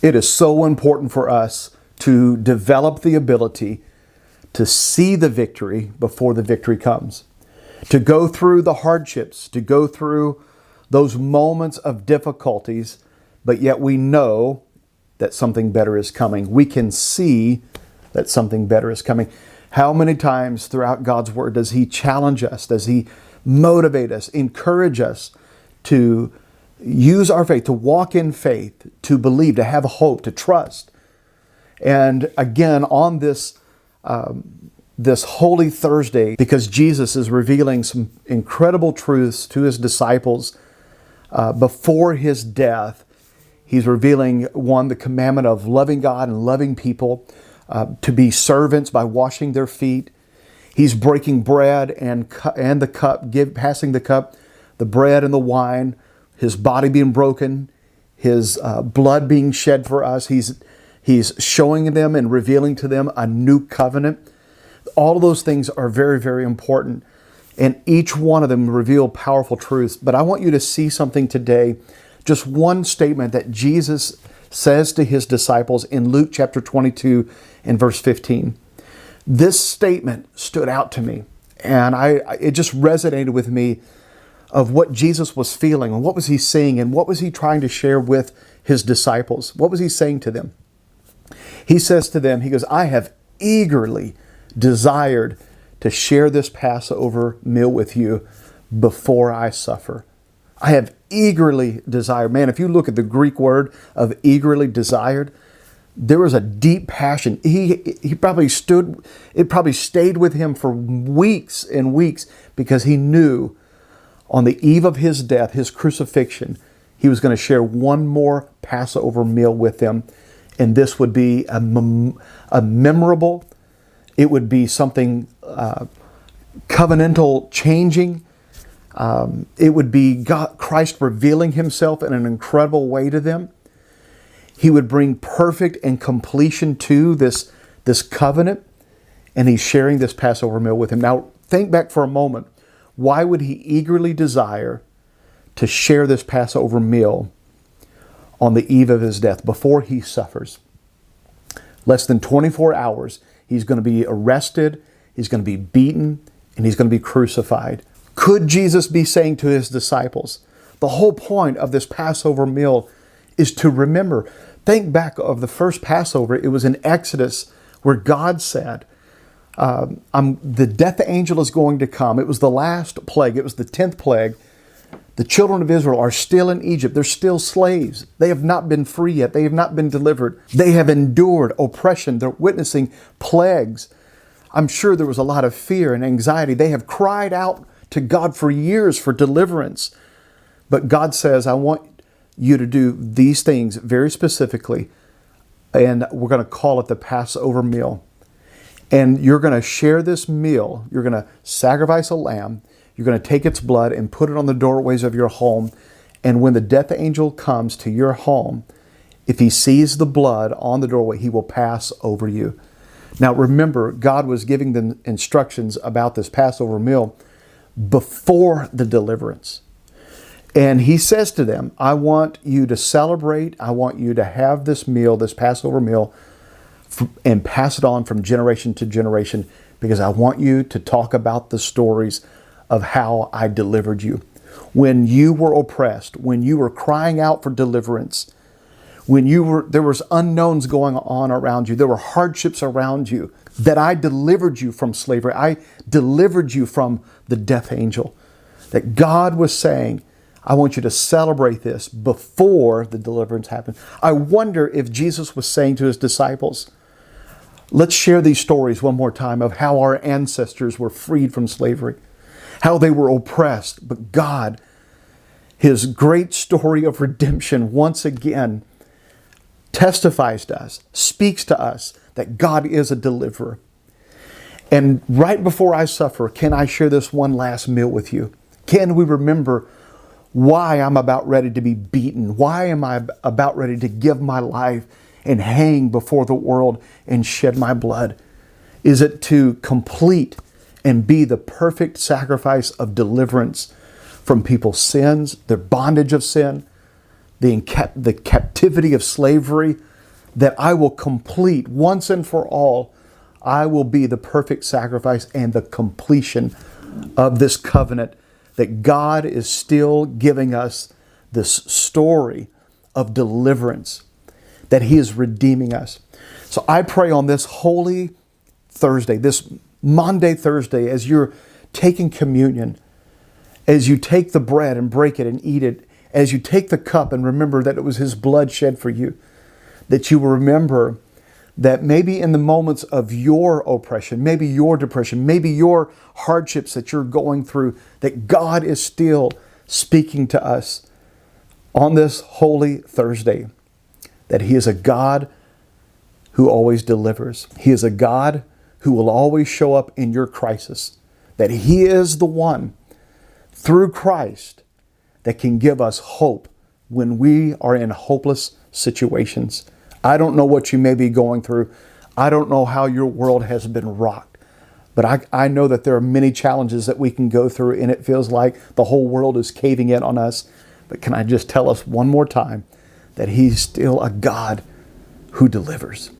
It is so important for us to develop the ability to see the victory before the victory comes, to go through the hardships, to go through those moments of difficulties, but yet we know that something better is coming. We can see that something better is coming. How many times throughout God's Word does He challenge us? Does He motivate us, encourage us to use our faith, to walk in faith, to believe, to have hope, to trust? And again, on this Holy Thursday, because Jesus is revealing some incredible truths to His disciples before His death. He's revealing, one, the commandment of loving God and loving people, to be servants by washing their feet. He's breaking bread and the cup, passing the cup, the bread and the wine, His body being broken, His blood being shed for us. He's showing them and revealing to them a new covenant. All of those things are very, very important. And each one of them reveal powerful truths. But I want you to see something today, just one statement that Jesus says to His disciples in Luke chapter 22 and verse 15. This statement stood out to me, and it just resonated with me of what Jesus was feeling and what was He saying and what was He trying to share with His disciples. What was He saying to them? He says to them, He goes, I have eagerly desired to share this Passover meal with you before I suffer. I have eagerly desired. Man, if you look at the Greek word of eagerly desired, there was a deep passion. It probably stayed with Him for weeks and weeks, because He knew on the eve of His death, His crucifixion, He was going to share one more Passover meal with them. And this would be a memorable, it would be something covenantal changing. It would be Christ revealing Himself in an incredible way to them. He would bring perfect and completion to this covenant, and He's sharing this Passover meal with him. Now, think back for a moment. Why would He eagerly desire to share this Passover meal on the eve of His death, before He suffers? Less than 24 hours, He's going to be arrested, He's going to be beaten, and He's going to be crucified. Could Jesus be saying to His disciples, the whole point of this Passover meal is to remember? Think back of the first Passover. It was in Exodus where God said, the death angel is going to come. It was the last plague. It was the 10th plague. The children of Israel are still in Egypt. They're still slaves. They have not been free yet. They have not been delivered. They have endured oppression. They're witnessing plagues. I'm sure there was a lot of fear and anxiety. They have cried out to God for years for deliverance. But God says, I want you to do these things very specifically, and we're going to call it the Passover meal. And you're going to share this meal. You're going to sacrifice a lamb. You're going to take its blood and put it on the doorways of your home. And when the death angel comes to your home, if he sees the blood on the doorway, he will pass over you. Now remember, God was giving them instructions about this Passover meal before the deliverance. And He says to them, I want you to celebrate. I want you to have this meal, this Passover meal, and pass it on from generation to generation, because I want you to talk about the stories of how I delivered you. When you were oppressed, when you were crying out for deliverance, when there was unknowns going on around you, there were hardships around you, that I delivered you from slavery. I delivered you from the death angel. That God was saying, I want you to celebrate this before the deliverance happened. I wonder if Jesus was saying to His disciples, let's share these stories one more time of how our ancestors were freed from slavery, how they were oppressed. But God, His great story of redemption, once again testifies to us, speaks to us that God is a deliverer. And right before I suffer, can I share this one last meal with you? Can we remember why I'm about ready to be beaten? Why am I about ready to give my life and hang before the world and shed my blood? Is it to complete and be the perfect sacrifice of deliverance from people's sins, their bondage of sin, the captivity of slavery, that I will complete once and for all. I will be the perfect sacrifice and the completion of this covenant, that God is still giving us this story of deliverance, that He is redeeming us. So I pray on this Holy Thursday, this Maundy Thursday, as you're taking communion, as you take the bread and break it and eat it, as you take the cup and remember that it was His blood shed for you, that you will remember that maybe in the moments of your oppression, maybe your depression, maybe your hardships that you're going through, that God is still speaking to us on this Holy Thursday, that He is a God who always delivers. He is a God who will always show up in your crisis, that He is the one through Christ that can give us hope when we are in hopeless situations. I don't know what you may be going through. I don't know how your world has been rocked. But I know that there are many challenges that we can go through, and it feels like the whole world is caving in on us. But can I just tell us one more time that He's still a God who delivers?